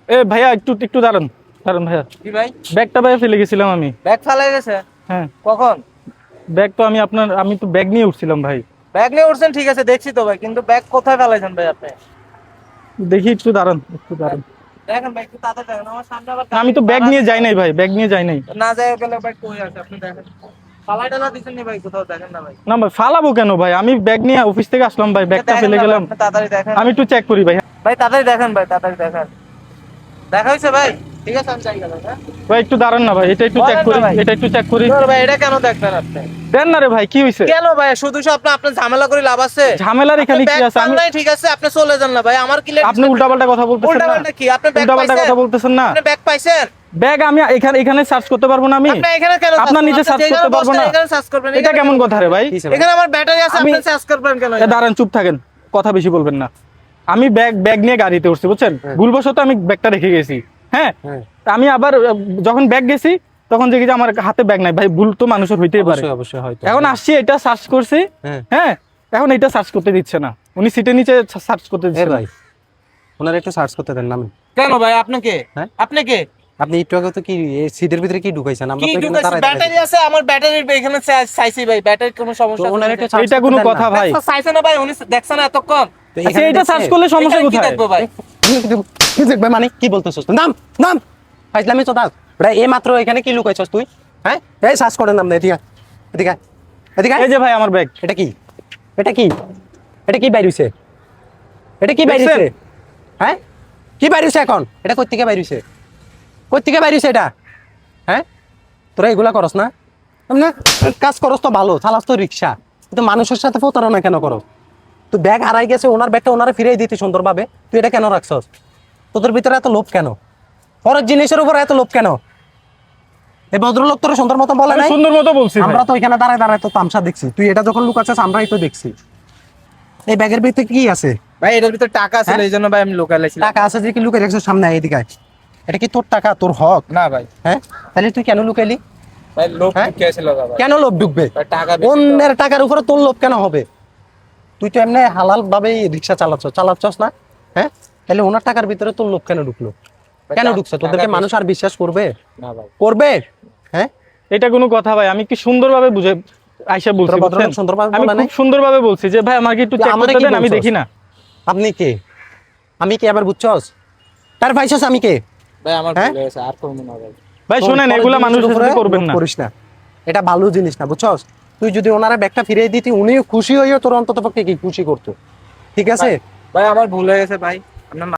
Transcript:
এ ভাইয়া একটু একটু দাঁড়ান, দাঁড়ান ভাইয়া। কি ভাই? ব্যাগটা ভাইয়া ফেলে গেছিলাম আমি। ব্যাগ ফেলাই গেছে? হ্যাঁ, কখন? ব্যাগ তো আমি তো ব্যাগ নিয়ে উঠছিলাম ভাই। ব্যাগ নিয়ে উঠছেন ঠিক আছে, দেখছি তো ভাই, কিন্তু ব্যাগ কোথায় ফেলাইছেন ভাই আপনি? দেখি একটু দাঁড়ান, একটু দাঁড়ান। দেখেন ভাই, একটু তাড়াতাড়ি দেখেন, আমার সামনে আবার আমি তো ব্যাগ নিয়ে যাই নাই ভাই, ব্যাগ নিয়ে যাই নাই। না যায় গেলে ভাই কই আছে আপনি দেখেন। ফালাই টালা দিছেন নি ভাই কোথাও? দেখেন না ভাই। না ভাই ফালাবো কেন ভাই, আমি ব্যাগ নিয়ে অফিস থেকে আসলাম ভাই, ব্যাগটা দেখেন ফেলে না ভাই, গেলাম। আপনি তাড়াতাড়ি দেখেন। আমি একটু চেক করি ভাই। ভাই তাড়াতাড়ি দেখেন, ভাই তাড়াতাড়ি দেখেন। দেখা হয়েছে ভাই? ঠিক আছে আমি যাই গেল। হ্যাঁ ভাই একটু দাঁড়ান না ভাই, এটা একটু চেক বলেন করি, না ভাই। এটা একটু চেক করি। ভাই এটা কেন দেখবেন আপনি? দেন না রে ভাই, কি হইছে? কেন ভাই? শুধু আপনি আপনার ঝামেলা করে লাভ আছে? ঝামেলার এখানে কি আছে? আমি নাই ঠিক আছে, আপনি চলে যান না ভাই, আমার কি আপনি উল্টাপাল্টা কথা বলতেছেন না, উল্টাপাল্টা কি? আপনি ব্যাগ উল্টাপাল্টা পাইছেন? কথা বলতেছেন না। আপনি ব্যাগ পাইছেন? ব্যাগ আমি এখানে সার্চ করতে পারবো না? আমি আপনি এখানে কেন আপনার নিচে সার্চ করতে পারবো না? এখানে সার্চ করবেন? এটা কেমন কথা রে ভাই? এখানে আমার ব্যাটারি আছে, আমি- আপনি সার্চ করবেন কেন? দাঁড়ান, চুপ থাকেন, কথা বেশি বলবেন না। আমি ব্যাগ নিয়ে গাড়িতে উঠছি বুঝছেন, ভুলবশত আমি ব্যাগটা রেখে গেছি। হ্যাঁ, তা আমি আবার যখন ব্যাগ গেছি তখন দেখি যে আমার হাতে ব্যাগ নাই। ভাই ভুল তো মানুষের হইতেই পারে। অবশ্যই হয়তো। এখন আসছি, এটা সার্চ করছি। হ্যাঁ, এখন এটা সার্চ করতে দিচ্ছে না, উনি সিটের নিচে সার্চ করতে এ দিচ্ছে না। ভাই, ওনার একটু সার্চ করতে দেন নাম। কেন ভাই? আপনি কে? হ্যাঁ? আপনি কে? আপনি একটু আগে তো কি এই সিটের ভিতরে কি ঢুকাইছেন? আমরা কি তো এখানে ঢুকাইছে? দাঁড়ায় ব্যাটারি আছে, আমার ব্যাটারির এখানে চাইছি ভাই, ব্যাটারির কোনো সমস্যা ওনার আছে? একটু search এটা করতে কোনো দেন না। কথা ভাই? চাইছে না ভাই, উনি দেখছেন এতক্ষণ। তো আচ্ছা, এখানে এটা সার্চ দেখছে? করলে সমস্যা এখানে কি কোথায়? দেখবো ভাই? কি দেখবে মানে কি বলতেছস? নাম নাম ফাইজলামি তো দাস বড়, এই মাত্র এখানে কি লুকাইছস তুই? হ্যাঁ, এই সার্চ করেন নাম না। এদিকে এদিকে এদিকে। এই যে ভাই আমার ব্যাগ। এটা কি? এটা কি? এটা কি বাইরে হইছে? এটা কি বাইরে হইছে? হ্যাঁ, কি বাইরে হইছে এখন? এটা কই থেকে বাইরে হইছে? কই থেকে বাইরে হইছে এটা? হ্যাঁ, তোরা এগুলা করস না? না কাজ করস তো ভালো, চালাস তো রিক্সা, কিন্তু মানুষের সাথে প্রতারণা কেন করস? তুই ব্যাগ হারাই গেছে, ওনার ব্যাগটা ওনারে ফিরিয়ে দিতে সুন্দরভাবে, তুই এটা কেন রাখছস? তোদের ভিতরে এত লোভ কেন? পরের জিনিসের উপর এত লোভ কেন? এই ভদ্রলোক তোর সুন্দর মতো বলে আমি নাই? সুন্দর মতো বলছি ভাই। আমরা তো এখানে দাঁড়ায় দাঁড়ায় তো তামসা দেখছি, তুই এটা যখন লুকাচ্ছিস আমরাই তো দেখছি। এই ব্যাগের ভিতরে কি আছে? ভাই এটার ভিতরে টাকা ছিল, হ্যাঁ? এই জন্য ভাই আমি লোকালাইছিলাম। টাকা আছে যে কি লুকাই রাখছিস সামনে? এইদিকে আয়। এটা কি তোর টাকা, তোর হক? না ভাই, হ্যাঁ, তাহলে তুই কেন লুকাইলি? ভাই লোক হ্যাঁ? ঢুকিয়েছিল দাদা। কেন লোভ ঢুকবে? ভাই টাকা বেশি তো। অন্যের টাকার উপরে তোর লোভ কেন হবে? তুই তো এমনি হালাল ভাবে রিক্সা চালাচ্ছস না? হ্যাঁ, তাহলে ওনার টাকার ভিতরে তোর লোভ কেন ঢুকলো? কেন ঢুকছে? তোদেরকে মানুষ আর বিশ্বাস করবে? না ভাই। করবে? হ্যাঁ, এটা কোনো কথা ভাই? আমি কি সুন্দরভাবে বুঝে আইসা বলছি তোরা ভদ্রলোক বুঝছেন? সুন্দরভাবে আমি বলে নাই? খুব সুন্দরভাবে বলছি যে ভাই আমাকে একটু তুই চেক আমারে করতে কি দেন, আমি বলছস? দেখি না। আপনি কে? আমি কে আবার বুঝছস? তার ভাইছস আমি কে? ভাই আমার হ্যাঁ? ভুল হয়েছে, আর করবো না ভাই। ভাই তোর শোনেন, পরের এগুলা জিনিসের মানুষের উপরে সাথে করবেন লোভ না। করিস না, এটা ভালো জিনিস না, বুঝছস? তুই যদি ওনারা ব্যাগটা ফিরিয়ে দিতি, উনিও খুশি হইও, তোর অন্তত পক্ষে কি খুশি করতো। ঠিক আছে? ভাই আমার ভুল হয়ে গেছে ভাই, আপনার